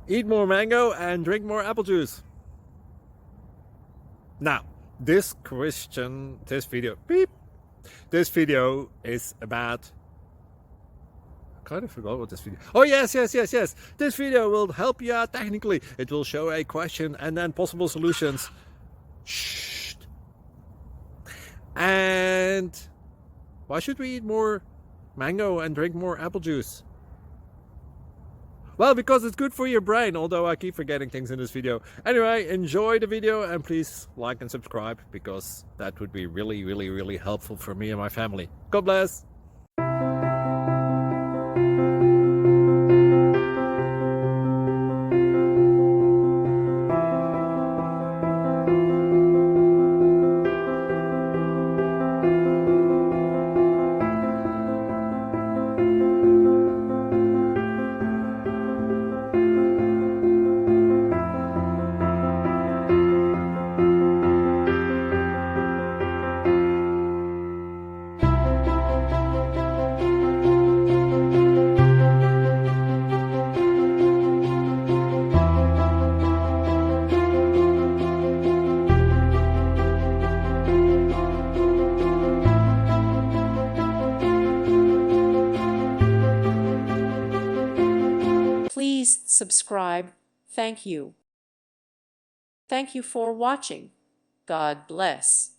Eat more mango and drink more apple juice. Now, this video is about, I kind of forgot what this video. Oh yes. This video will help you out technically. It will show a question and then possible solutions. Shh. And why should we eat more mango and drink more apple juice? Well, because it's good for your brain, although I keep forgetting things in this video. Anyway, enjoy the video and please like and subscribe, because that would be really helpful for me and my family. God bless! Please subscribe. Thank you. Thank you for watching. God bless.